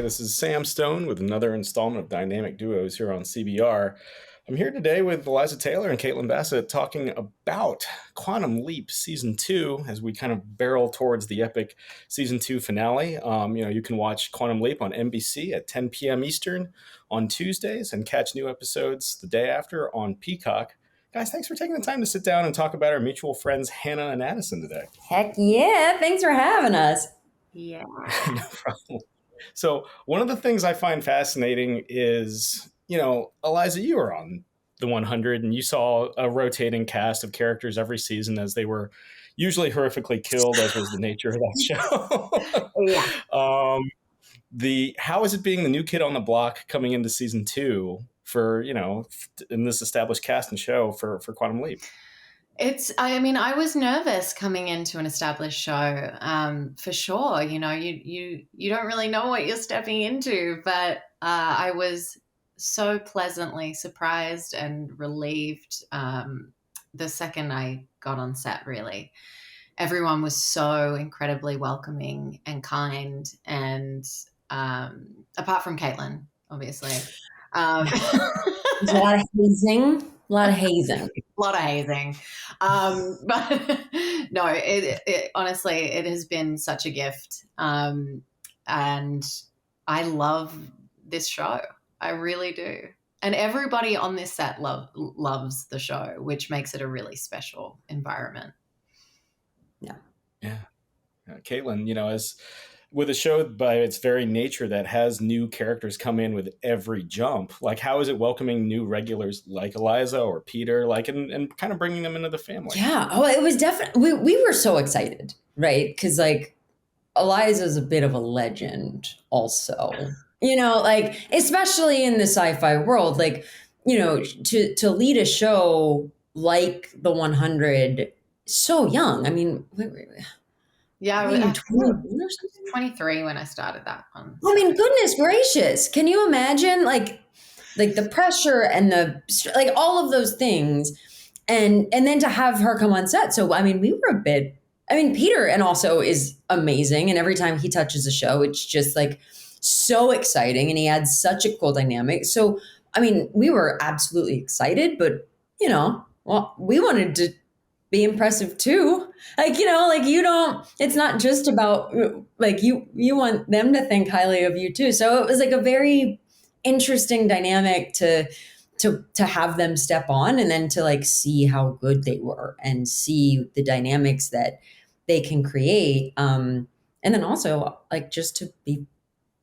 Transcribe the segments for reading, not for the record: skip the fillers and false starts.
This is Sam Stone with another installment of Dynamic Duos here on CBR. I'm here today with Eliza Taylor and Caitlin Bassett talking about Quantum Leap Season 2 as we kind of barrel towards the epic Season 2 finale. You can watch Quantum Leap on NBC at 10 p.m. Eastern on Tuesdays and catch new episodes the day after on Peacock. Guys, thanks for taking the time to sit down and talk about our mutual friends Hannah and Addison today. Heck yeah, thanks for having us. Yeah. No problem. So one of the things I find fascinating is, Eliza, you were on the 100 and you saw a rotating cast of characters every season as they were usually horrifically killed, as was the nature of that show. Yeah. How is it being the new kid on the block coming into season 2 for, in this established cast and show for Quantum Leap? I was nervous coming into an established show, for sure. You don't really know what you're stepping into, but I was so pleasantly surprised and relieved the second I got on set, really. Everyone was so incredibly welcoming and kind, and apart from Caitlin, obviously. There's a lot of hazing. But no, it honestly, it has been such a gift. And I love this show. I really do. And everybody on this set loves the show, which makes it a really special environment. Yeah. Caitlin, as with a show by its very nature that has new characters come in with every jump, like how is it welcoming new regulars like Eliza or Peter, and kind of bringing them into the family? Yeah. Oh, it was definitely, we were so excited, right? Because Eliza's a bit of a legend also, especially in the sci-fi world, to lead a show like the 100 so young. I mean, yeah, I was 23 when I started that one. I mean, goodness gracious. Can you imagine the pressure and all of those things and then to have her come on set. So, we were Peter and also is amazing. And every time he touches a show, it's just so exciting and he adds such a cool dynamic. So, we were absolutely excited, but we wanted to be impressive too. It's not just about you want them to think highly of you too. So it was a very interesting dynamic to have them step on and then to see how good they were and see the dynamics that they can create. And then also just to be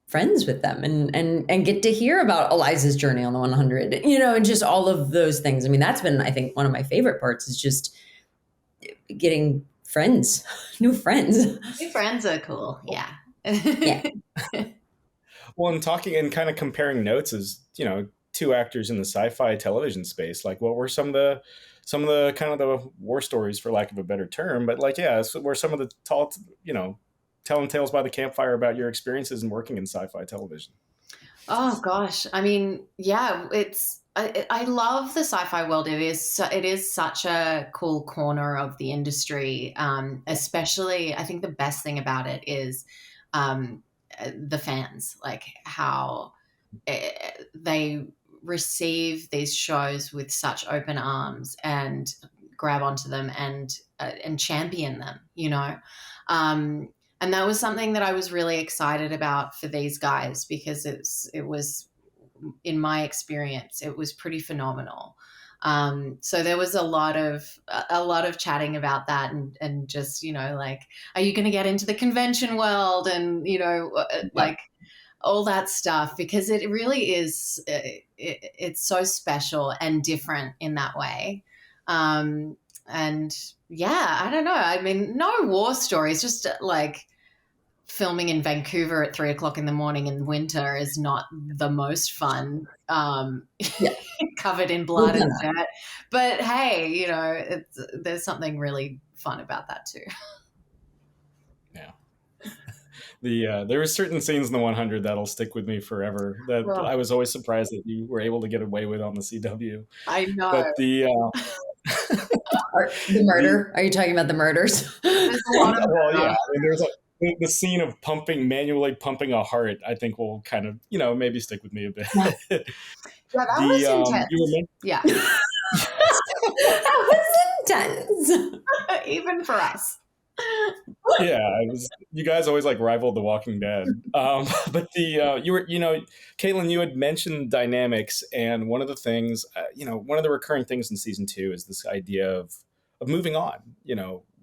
friends with them and get to hear about Eliza's journey on the 100, and just all of those things. That's been, I think, one of my favorite parts is just getting friends, new friends. New friends are cool. Yeah. Yeah. Well, and talking and kind of comparing notes as, two actors in the sci-fi television space, what were some of the kind of the war stories, for lack of a better term, but were some of the telling tales by the campfire about your experiences in working in sci-fi television? Oh gosh. I love the sci-fi world. It is such a cool corner of the industry. Especially, I think the best thing about it is the fans, how they receive these shows with such open arms and grab onto them and champion them, and that was something that I was really excited about for these guys because it was, in my experience, it was pretty phenomenal. So there was a lot of chatting about that and just, are you going to get into the convention world and, all that stuff, because it really is, it's so special and different in that way. And yeah, I don't know. No war stories, just filming in Vancouver at 3:00 in the morning in winter is not the most fun, covered in blood and dirt. But hey, there's something really fun about that too. Yeah. There were certain scenes in the 100 that'll stick with me forever that I was always surprised that you were able to get away with on the CW. I know. But the murder. Are you talking about the murders? There's a lot of well, yeah. the scene of manually pumping a heart, I think will kind of, maybe stick with me a bit. Yeah. Yeah, that was You intense. were Yeah, yes. That was intense. even for us. Yeah, I was. You guys always like rivaled The Walking Dead, but Caitlin, you had mentioned dynamics, and one of the things, one of the recurring things in season two is this idea of moving on.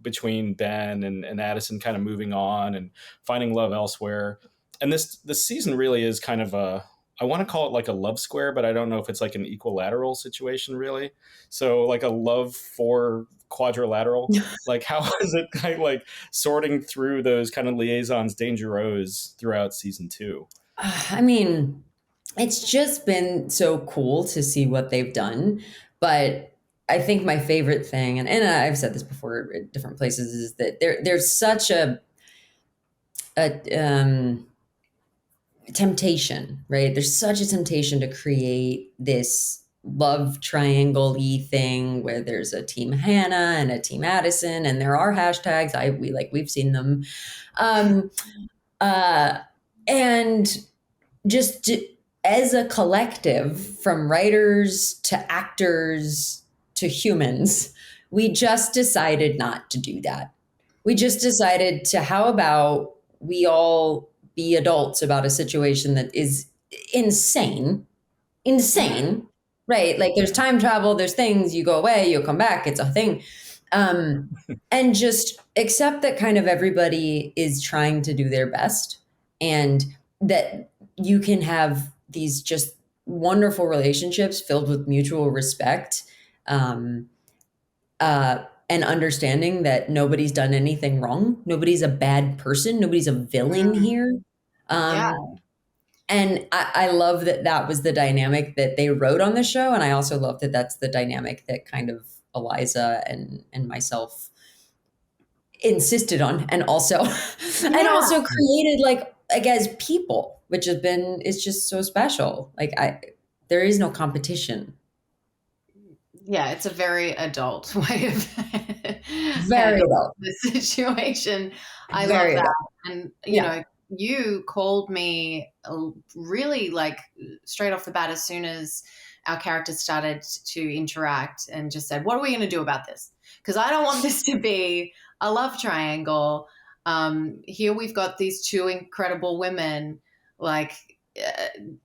Between Ben and Addison, kind of moving on and finding love elsewhere, and this season really is kind of a. I want to call it like a love square, but I don't know if it's like an equilateral situation, really. So, like a love for quadrilateral. Like, how is it kind of like sorting through those kind of liaisons dangereux throughout season two? I mean, it's just been so cool to see what they've done. But I think my favorite thing, and I've said this before at different places, is that there's such a temptation, right? There's such a temptation to create this love triangle-y thing where there's a team Hannah and a team Addison, and there are hashtags. We've seen them. Um, uh, and just as a collective, from writers to actors to humans, we just decided not to do that. We just decided to, how about we all be adults about a situation that is insane, insane, right? Like there's time travel, there's things, you go away, you'll come back, it's a thing. Um, and just accept that kind of everybody is trying to do their best, and that you can have these just wonderful relationships filled with mutual respect, um, and understanding that nobody's done anything wrong. Nobody's a bad person. Nobody's a villain Mm, here. yeah, Um, and I love that that was the dynamic that they wrote on the show. And I also love that that's the dynamic that kind of Eliza and myself insisted on, and also and yeah, also created, like as people, which has been, it's just so special. Like there is no competition. yeah. It's a very adult way of Very handling adult. the situation. I love Very that, adult. and Yeah. you called me really like straight off the bat as soon as our characters started to interact, and just said, "What are we going to do about this?" Because I don't want this to be a love triangle. Here we've got these two incredible women. Like,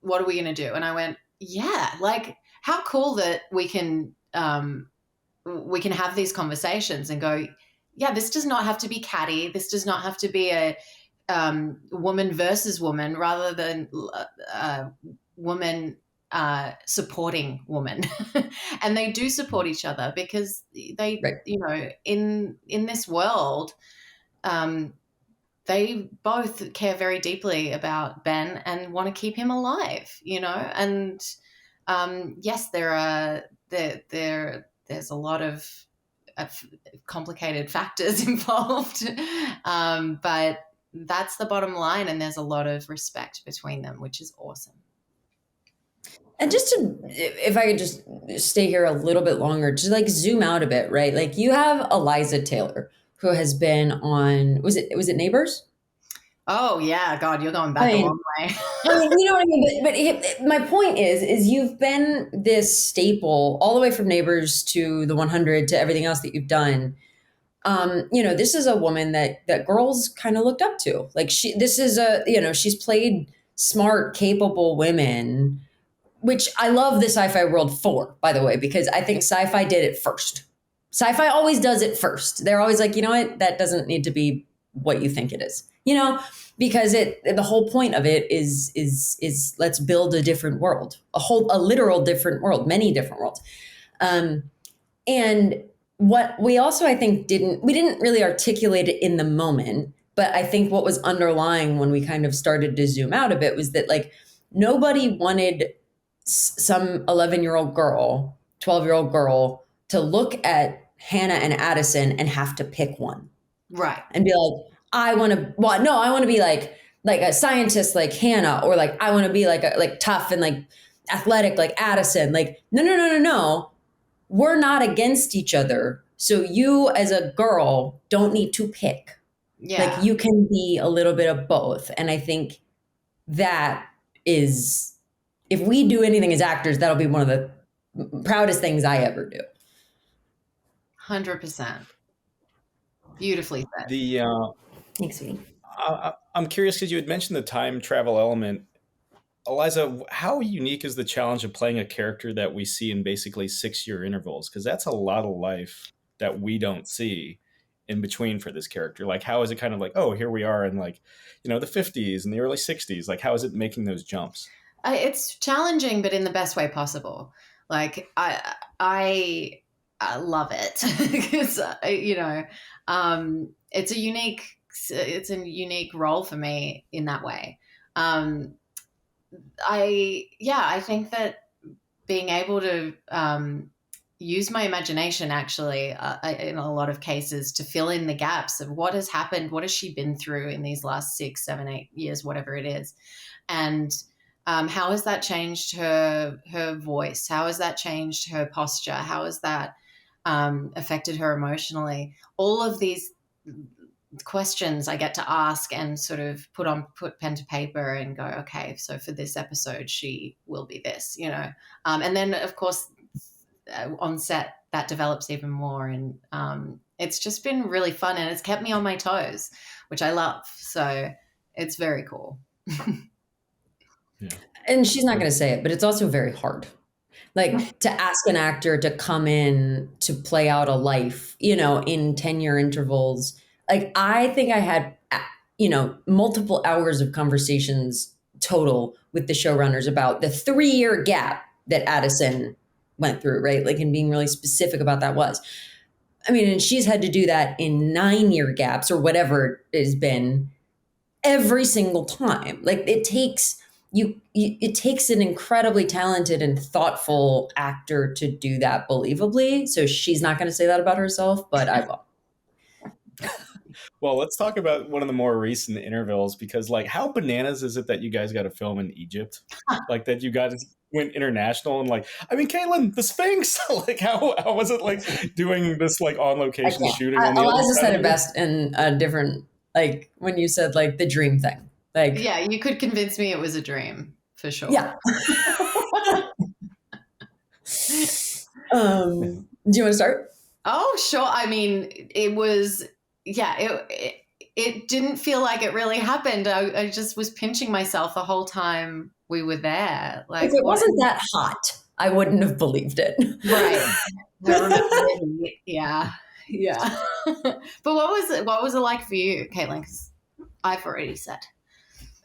what are we going to do? And I went, "Yeah, like how cool that we can have these conversations and go, yeah, this does not have to be catty. This does not have to be a woman versus woman, rather than woman supporting woman." And they do support each other because they, Right. in this world, um, they both care very deeply about Ben and want to keep him alive, and yes, there's a lot of complicated factors involved, but that's the bottom line, and there's a lot of respect between them, which is awesome. And just to, if I could just stay here a little bit longer, just like zoom out a bit, right? Like you have Eliza Taylor, who has been on, was it Neighbors? Oh yeah, God, you're going I back a mean, long way. you know what I mean? But my point is you've been this staple all the way from Neighbors to the 100 to everything else that you've done. This is a woman that girls kind of looked up to. Like this is she's played smart, capable women, which I love the sci-fi world for, by the way, because I think sci-fi did it first. Sci-fi always does it first. They're always like, you know what, that doesn't need to be what you think it is. Because the whole point of it is let's build a different world, a literal different world, many different worlds. Um, and what we also, I think, we didn't really articulate it in the moment, but I think what was underlying when we kind of started to zoom out a bit was that, like, nobody wanted some 11-year-old girl, 12-year-old girl to look at Hannah and Addison and have to pick one Right. and be like, I want to, well, no, I want to be like a scientist like Hannah, or like I want to be like tough and like athletic like Addison. Like, no, no, no, no, no. We're not against each other. So you as a girl don't need to pick. Like Yeah. you can be a little bit of both. And I think that is, if we do anything as actors, that'll be one of the proudest things I ever do. 100%. Beautifully said. The Thanks, sweetie. I'm curious because you had mentioned the time travel element. Eliza, how unique is the challenge of playing a character that we see in basically 6 year intervals? Because that's a lot of life that we don't see in between for this character. Like, how is it kind of like, oh, here we are in like, the 50s and the early 60s? Like, how is it making those jumps? It's challenging, but in the best way possible. Like I love it because it's a unique role for me in that way. Um, I think that being able to use my imagination actually in a lot of cases to fill in the gaps of what has happened, what has she been through in these last 6, 7, 8 years, whatever it is, and how has that changed her voice? How has that changed her posture? How has that affected her emotionally? All of these questions I get to ask and sort of put pen to paper and go, okay, so for this episode, she will be this, and then of course on set that develops even more, and it's just been really fun and it's kept me on my toes, which I love. So it's very cool. Yeah. And she's not going to say it, but it's also very hard. Like to ask an actor to come in to play out a life, in 10-year intervals. Like I think I had, multiple hours of conversations total with the showrunners about the 3-year gap that Addison went through, right? Like, and being really specific about that was. I mean, and she's had to do that in 9-year gaps or whatever it has been every single time. Like it takes it takes an incredibly talented and thoughtful actor to do that believably. So she's not going to say that about herself, but I will. Well, let's talk about one of the more recent intervals because, like, how bananas is it that you guys got to film in Egypt? Like that you guys went international and, like, I mean, Caitlin, the Sphinx. Like, how was it like doing this like on I location can't. shooting on the other Eliza side said of it the best in a different, like when you said like the dream thing. Like, Yeah, you could convince me it was a dream for sure. yeah. Do you want to start? Oh, sure. I mean, it was, yeah, it didn't feel like it really happened. I just was pinching myself the whole time we were there. If Like, it what? wasn't that hot, I wouldn't have believed it. Right. Yeah. Yeah. But what was it like for you, Caitlin? 'Cause I've already said.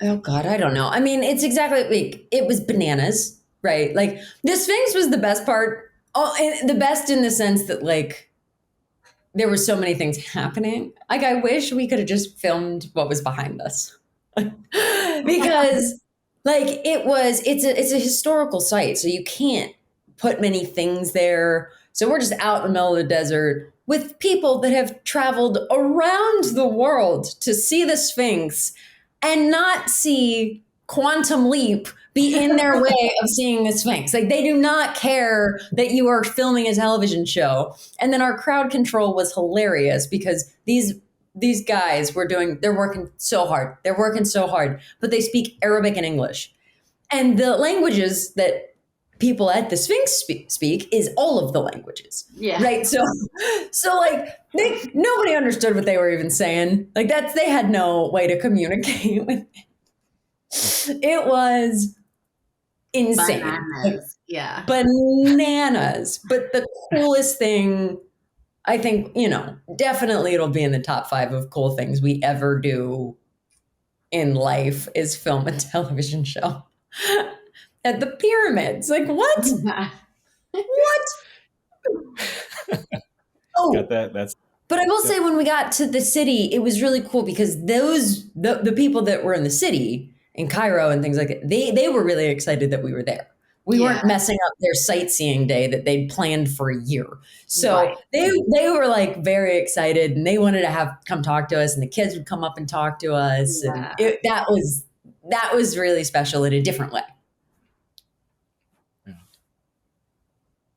Oh God, I don't know. I mean, it's exactly like it was bananas, right? Like the Sphinx was the best part. Oh, and the best in the sense that like there were so many things happening. Like I wish we could have just filmed what was behind us. Because like it's a historical site, so you can't put many things there. So we're just out in the middle of the desert with people that have traveled around the world to see the Sphinx and not see Quantum Leap be in their way of seeing the Sphinx. Like they do not care that you are filming a television show. And then our crowd control was hilarious because these guys they're working so hard. They're working so hard, but they speak Arabic and English. And the languages that people at the Sphinx speak is all of the languages. Yeah. Right. So like nobody understood what they were even saying. Like they had no way to communicate with it. It was insane. Bananas. Yeah. Bananas. But the coolest thing, I think, definitely it'll be in the top 5 of cool things we ever do in life is film a television show at the pyramids. Like what? What? Oh, got that? That's but I will say when we got to the city, it was really cool because the people that were in the city in Cairo and things like that, they were really excited that we were there. We weren't messing up their sightseeing day that they'd planned for a year. So Right. they were like very excited and they wanted to come talk to us and the kids would come up and talk to us. Yeah. And that was really special in a different way. yeah.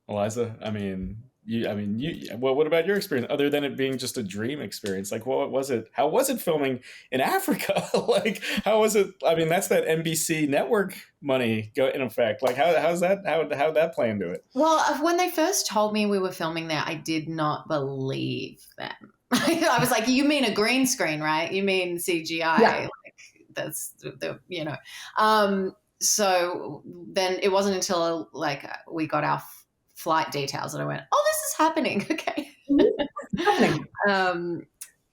Eliza, I mean, Well, what about your experience other than it being just a dream experience? Like, what was it? How was it filming in Africa? Like, how was it? I mean, that's that NBC network money go in effect. Like, how's that? How'd that play into it? Well, when they first told me we were filming there, I did not believe them. I was like, you mean a green screen, right? You mean CGI? Yeah. Like, that's so then it wasn't until like we got our flight details that I went, oh, this is happening. Okay. Happening.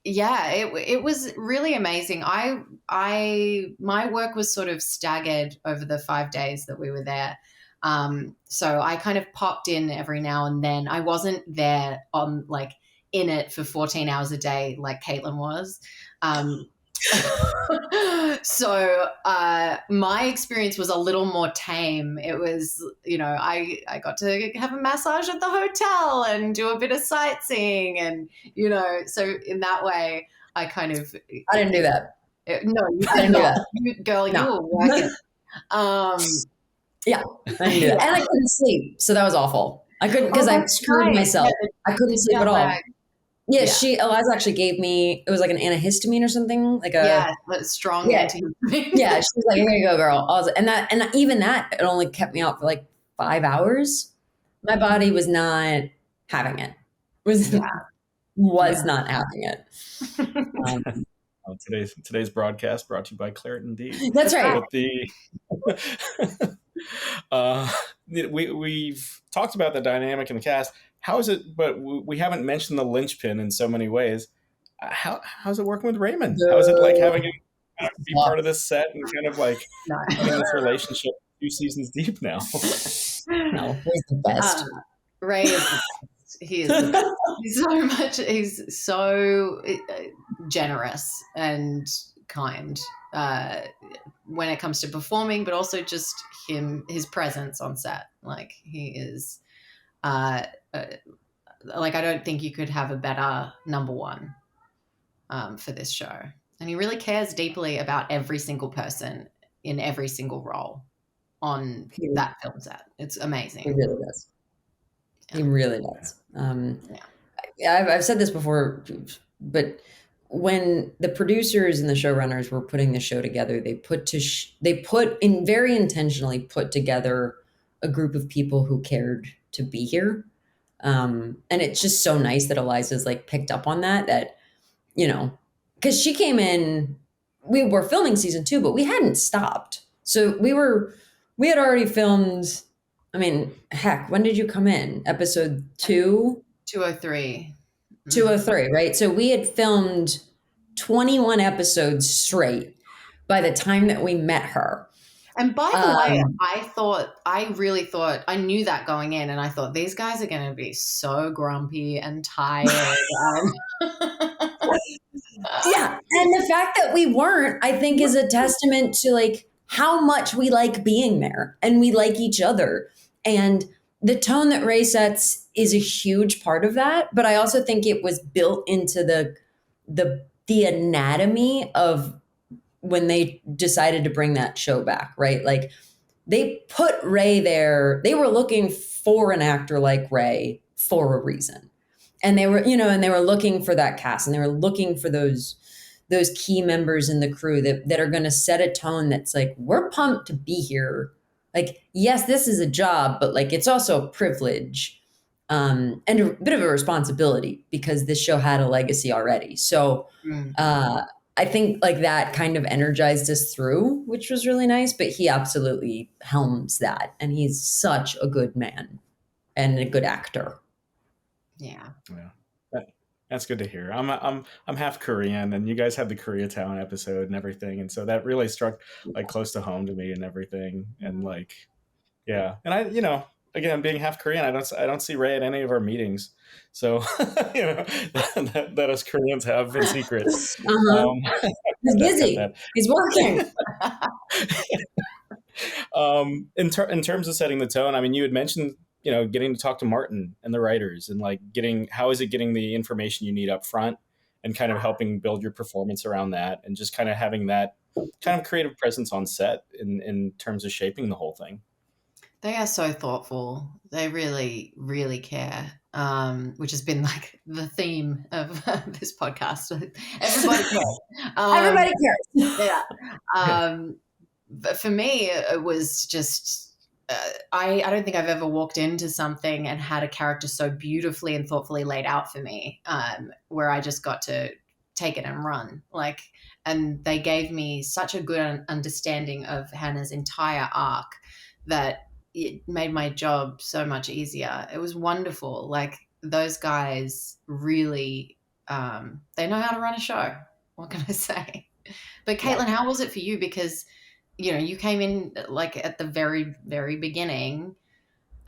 Yeah, it was really amazing. My work was sort of staggered over the 5 days that we were there. So I kind of popped in every now and then. I wasn't there on like in it for 14 hours a day like Caitlin was. So my experience was a little more tame. It was, I got to have a massage at the hotel and do a bit of sightseeing, and so in that way I kind of I didn't do that. No, you I did didn't do not. that. Girl, No. you were working. Yeah, I didn't do that. And I couldn't sleep, so that was awful. I couldn't because I screwed myself. Yeah, I couldn't sleep at all. lag. Yeah, Yeah. Eliza actually gave me, it was like an antihistamine or something, like a Strong Yeah. antihistamine. yeah. She was like, "Here you go, girl." And even that, it only kept me out for like 5 hours. My body was not having it. Was Yeah. not having it. Today's broadcast brought to you by Claritin D. That's right. But we've talked about the dynamic in the cast. How is it? But we haven't mentioned the linchpin in so many ways. How's it working with Raymond? How is it like having him be part of this set and kind of like having this relationship 2 seasons deep now? No, he's the best. Ray is he is the best. He's so generous and kind when it comes to performing, but also just his presence on set. Like he is like I don't think you could have a better number one for this show. And he really cares deeply about every single person in every single role on that film set. It's amazing. He really does. He really does. I've said this before, but when the producers and the showrunners were putting the show together, they very intentionally put together a group of people who cared to be here. And it's just so nice that Eliza's like picked up on that, because she came in, we were filming season 2, but we hadn't stopped. So we had already filmed. I mean, heck, when did you come in? Episode 2? 203. 203, right? So we had filmed 21 episodes straight by the time that we met her. And by the way, I really thought, I knew that going in, and I thought these guys are going to be so grumpy and tired. Yeah. And the fact that we weren't, I think, is a testament to like how much we like being there and we like each other. And the tone that Ray sets is a huge part of that. But I also think it was built into the anatomy of when they decided to bring that show back, right? Like they put Ray there. They were looking for an actor like Ray for a reason. And they were, and they were looking for that cast, and they were looking for those key members in the crew that are going to set a tone that's like, we're pumped to be here. Like, yes, this is a job, but like, it's also a privilege and a bit of a responsibility because this show had a legacy already. So I think like that kind of energized us through, which was really nice, but he absolutely helms that. And he's such a good man and a good actor. Yeah. That's good to hear. I'm half Korean, and you guys had the Koreatown episode and everything, and so that really struck like close to home to me and everything. And like, yeah, and I, again, being half Korean, I don't see Ray at any of our meetings, so that us Koreans have in secret. He's busy. He's working. In terms of setting the tone, I mean, you had mentioned getting to talk to Martin and the writers and like how is it getting the information you need up front and kind of helping build your performance around that and just kind of having that kind of creative presence on set in terms of shaping the whole thing. They are so thoughtful. They really, really care, which has been like the theme of this podcast. Everybody cares. Everybody cares. Yeah. Um, but for me, it was just. I don't think I've ever walked into something and had a character so beautifully and thoughtfully laid out for me, where I just got to take it and run. Like, and they gave me such a good understanding of Hannah's entire arc that it made my job so much easier. It was wonderful. Like those guys really, they know how to run a show. What can I say? But Yeah. Caitlin, how was it for you? Because you came in like at the very, very beginning,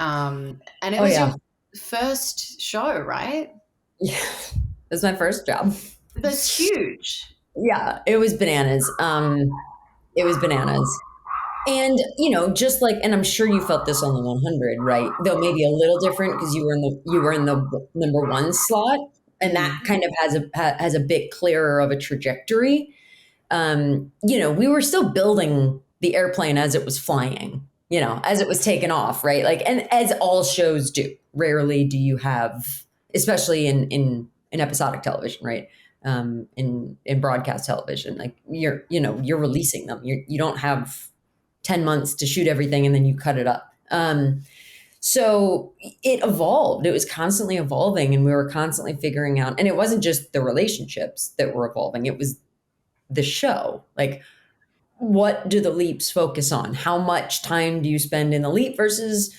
and it Oh was your yeah. first show, right? Yeah. It was my first job. That's huge. Yeah, it was bananas. It was bananas. And just like, and I'm sure you felt this on the 100, right? Though maybe a little different because you were in the number one slot, and that Mm. kind of has a bit clearer of a trajectory. We were still building the airplane as it was flying, as it was taking off, right? Like, and as all shows do. Rarely do you have, especially in episodic television, right? In broadcast television, like you're releasing them. You don't have 10 months to shoot everything and then you cut it up. So it evolved. It was constantly evolving, and we were constantly figuring out. And it wasn't just the relationships that were evolving; it was the show. Like, what do the leaps focus on? How much time do you spend in the leap versus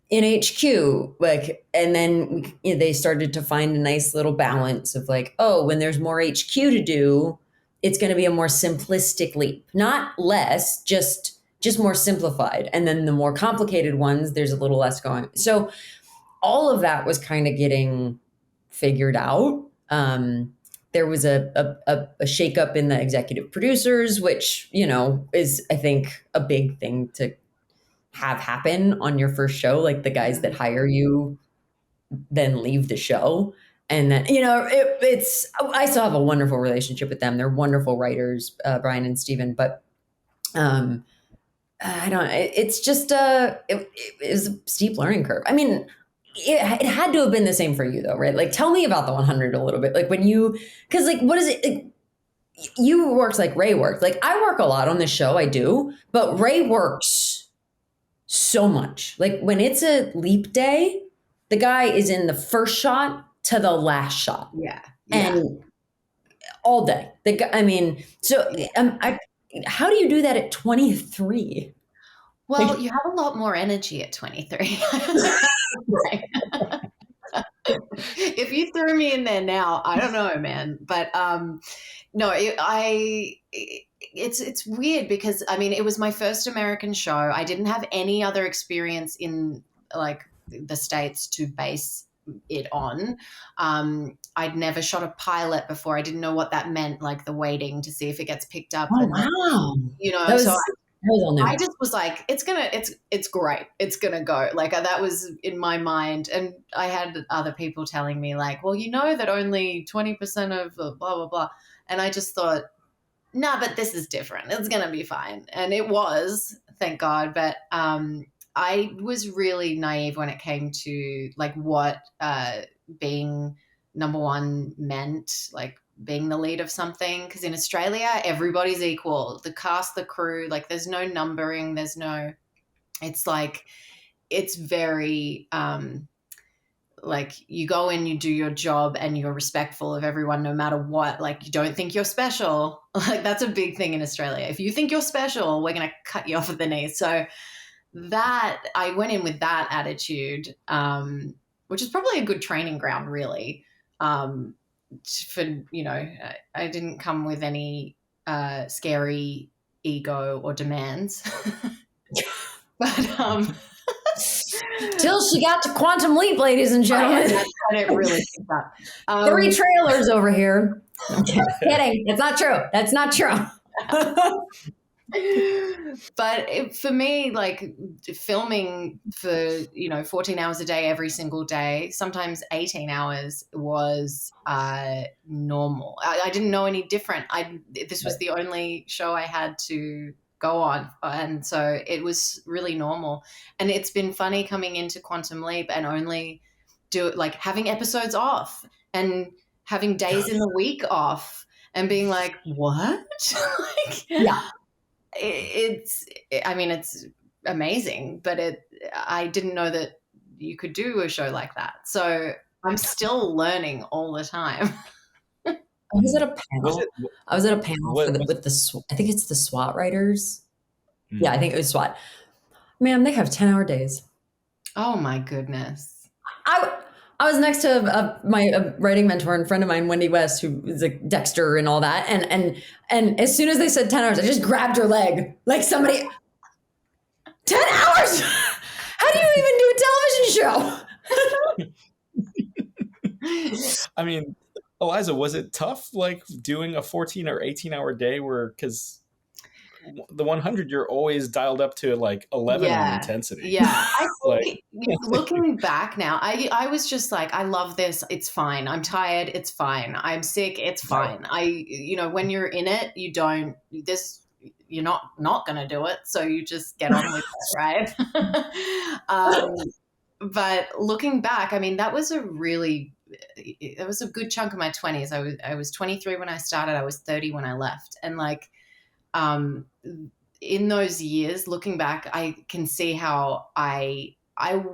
in HQ? Like, and then they started to find a nice little balance of like, oh, when there's more HQ to do, it's going to be a more simplistic leap, not less, just more simplified. And then the more complicated ones, there's a little less going. So all of that was kind of getting figured out. There was a shakeup in the executive producers, which is, I think, a big thing to have happen on your first show. Like, the guys that Mm. hire you then leave the show, and then it's. I still have a wonderful relationship with them. They're wonderful writers, Brian and Steven, but um, I don't. It's just it was a steep learning curve. I mean, it had to have been the same for you though, right? Like, tell me about the 100 a little bit. Like, when you, because like, what is it? Like, you worked like Ray worked. Like, I work a lot on this show, I do, but Ray works so much. Like, when it's a leap day, the guy is in the first shot to the last shot, Yeah, yeah. and all day. I mean, so how do you do that at 23? Well, you have a lot more energy at 23. If you threw me in there now, I don't know, man. But no, it's weird because I mean, it was my first American show. I didn't have any other experience in like the States to base it on. I'd never shot a pilot before. I didn't know what that meant, like the waiting to see if it gets picked up, Oh and then, wow, so that was all I new. just was like, it's great. It's gonna go. Like that was in my mind, and I had other people telling me like, well, that only 20% of blah blah blah, and I just thought, nah, but this is different. It's gonna be fine, and it was, thank God. But I was really naive when it came to like what being number one meant, like being the lead of something. Because in Australia, everybody's equal. The cast, the crew, like there's no numbering. It's like, it's very, like you go in, you do your job, and you're respectful of everyone no matter what. Like, you don't think you're special. Like, that's a big thing in Australia. If you think you're special, we're going to cut you off at the knee. So that, I went in with that attitude, which is probably a good training ground, really. For I didn't come with any scary ego or demands, but Till she got to Quantum Leap, ladies and gentlemen. I didn't really think that. 3 trailers over here. I'm kidding. That's not true. That's not true. But for me, like filming for 14 hours a day every single day, sometimes 18 hours, was normal. I didn't know any different. This was the only show I had to go on. And so it was really normal. And it's been funny coming into Quantum Leap and only having episodes off and having days in the week off and being like, what? Yeah. It's amazing, but I didn't know that you could do a show like that. So I'm still learning all the time. I was at a Was panel. it? I was at a panel What? with the I think it's the SWAT writers. Mm. Yeah, I think it was SWAT. Man, they have 10-hour days. Oh my goodness. I was next to my writing mentor and friend of mine, Wendy West, who is like Dexter and all that. And as soon as they said 10 hours, I just grabbed her leg like somebody. 10 hours? How do you even do a television show? I mean, Eliza, was it tough, like doing a 14 or 18-hour day because the 100 you're always dialed up to like 11 on intensity? Yeah. I think like, looking back now, I was just like, I love this. It's fine. I'm tired. It's fine. I'm sick. It's fine. When you're in it, you're not going to do it. So you just get on with it. Right. But looking back, I mean, that was a good chunk of my 20s. I was 23 when I started. I was 30 when I left. And like, in those years, looking back, I can see how I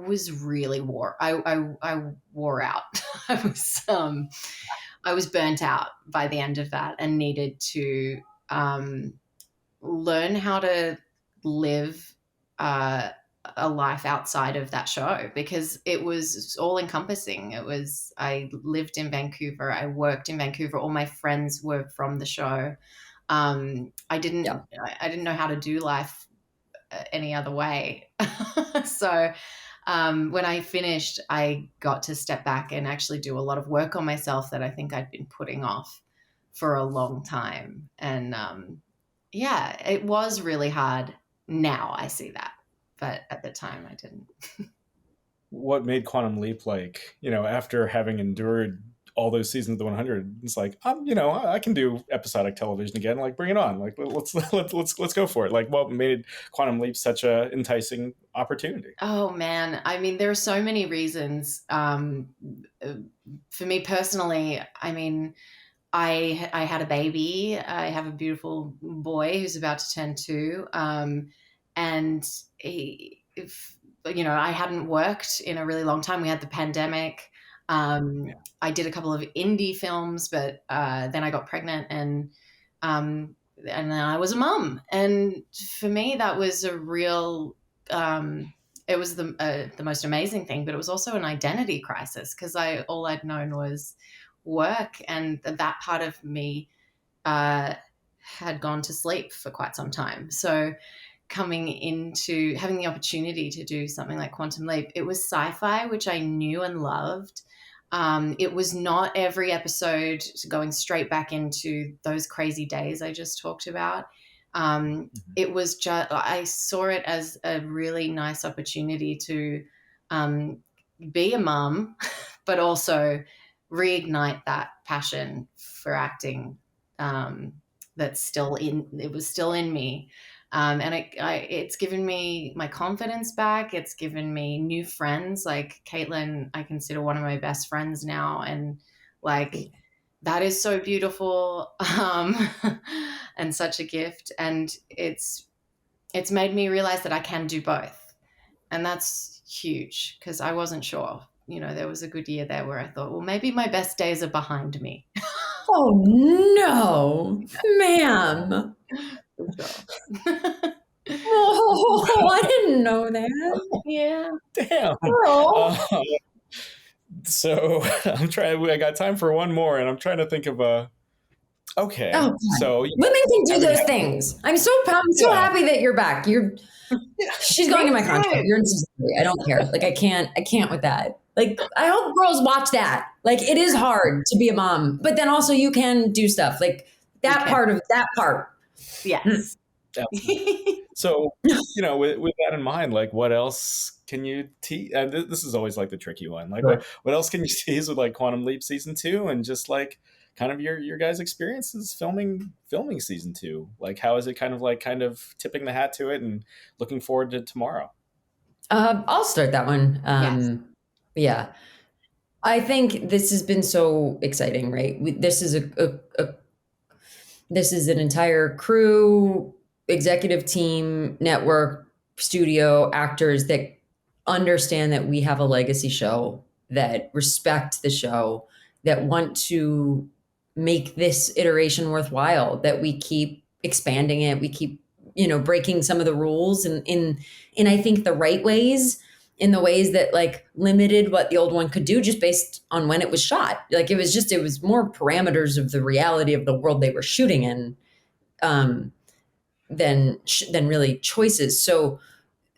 was really I wore out. I was burnt out by the end of that and needed to learn how to live a life outside of that show, because it was all encompassing. I lived in Vancouver. I worked in Vancouver. All my friends were from the show. I didn't know how to do life any other way. So when I finished, I got to step back and actually do a lot of work on myself that I think I'd been putting off for a long time. And it was really hard. Now I see that, but at the time I didn't. What made Quantum Leap, like, after having endured all those seasons of the 100, it's like, I can do episodic television again. Like, bring it on. Like, let's go for it. Like, what made Quantum Leap such a enticing opportunity? Oh man, I mean, there are so many reasons. For me personally, I mean, I had a baby. I have a beautiful boy who's about to turn 2, and I hadn't worked in a really long time. We had the pandemic. I did a couple of indie films, but then I got pregnant and then I was a mum. And for me, that was a real, it was the most amazing thing, but it was also an identity crisis, because all I'd known was work, and that part of me had gone to sleep for quite some time. So coming into having the opportunity to do something like Quantum Leap, it was sci-fi, which I knew and loved. It was not every episode going straight back into those crazy days I just talked about. It was just, I saw it as a really nice opportunity to be a mum, but also reignite that passion for acting it was still in me. And it's given me my confidence back. It's given me new friends. Like Caitlin, I consider one of my best friends now. And like, that is so beautiful, and such a gift. And it's made me realize that I can do both. And that's huge, because I wasn't sure. There was a good year there where I thought, well, maybe my best days are behind me. Oh, no, ma'am. Oh, I didn't know that. Yeah. Damn. So I got time for one more, and I'm trying to think of okay. Oh, so women can do those things. I'm so happy that you're back. She's going in my contract. You're in season 3. I don't care. Like, I can't with that. Like, I hope girls watch that. Like, it is hard to be a mom, but then also you can do stuff like that part. Yes. So, with that in mind, like, what else can you tease? This is always like the tricky one. Like, what else can you tease with like Quantum Leap season 2, and just like kind of your guys' experiences filming season 2. Like, how is it kind of tipping the hat to it and looking forward to tomorrow? I'll start that one. Yes. Yeah. I think this has been so exciting, right? This is this is an entire crew, executive team, network, studio, actors that understand that we have a legacy show, that respect the show, that want to make this iteration worthwhile, that we keep expanding it, we keep, breaking some of the rules and in I think the right ways, in the ways that like limited what the old one could do just based on when it was shot. Like it was more parameters of the reality of the world they were shooting in, um, than really choices. So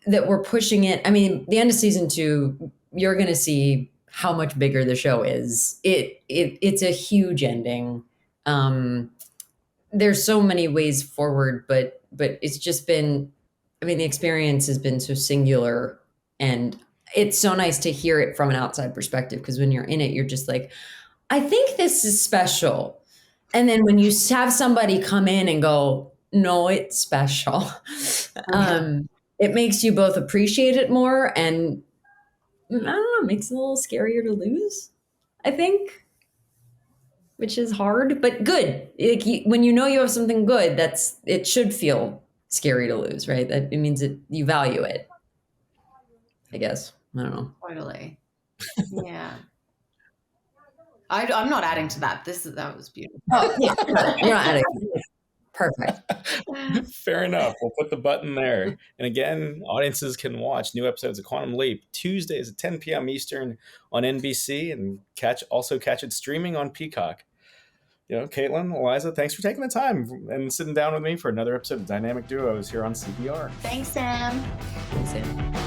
that we're pushing it. I mean, the end of season 2, you're going to see how much bigger the show is. It's a huge ending. There's so many ways forward, but it's just been, I mean, the experience has been so singular, and it's so nice to hear it from an outside perspective, because when you're in it, you're just like, I think this is special. And then when you have somebody come in and go, no, it's special, it makes you both appreciate it more, and I don't know, it makes it a little scarier to lose, I think, which is hard, but good. Like when you know you have something good, it should feel scary to lose, right? That it means that you value it, I guess. I don't know. Totally. Yeah. I'm not adding to that. That was beautiful. Oh, yeah. You're not adding. Perfect. Fair enough. We'll put the button there. And again, audiences can watch new episodes of Quantum Leap Tuesdays at 10 p.m. Eastern on NBC, and also catch it streaming on Peacock. Caitlin, Eliza, thanks for taking the time and sitting down with me for another episode of Dynamic Duos here on CBR. Thanks, Sam. Thanks, Sam.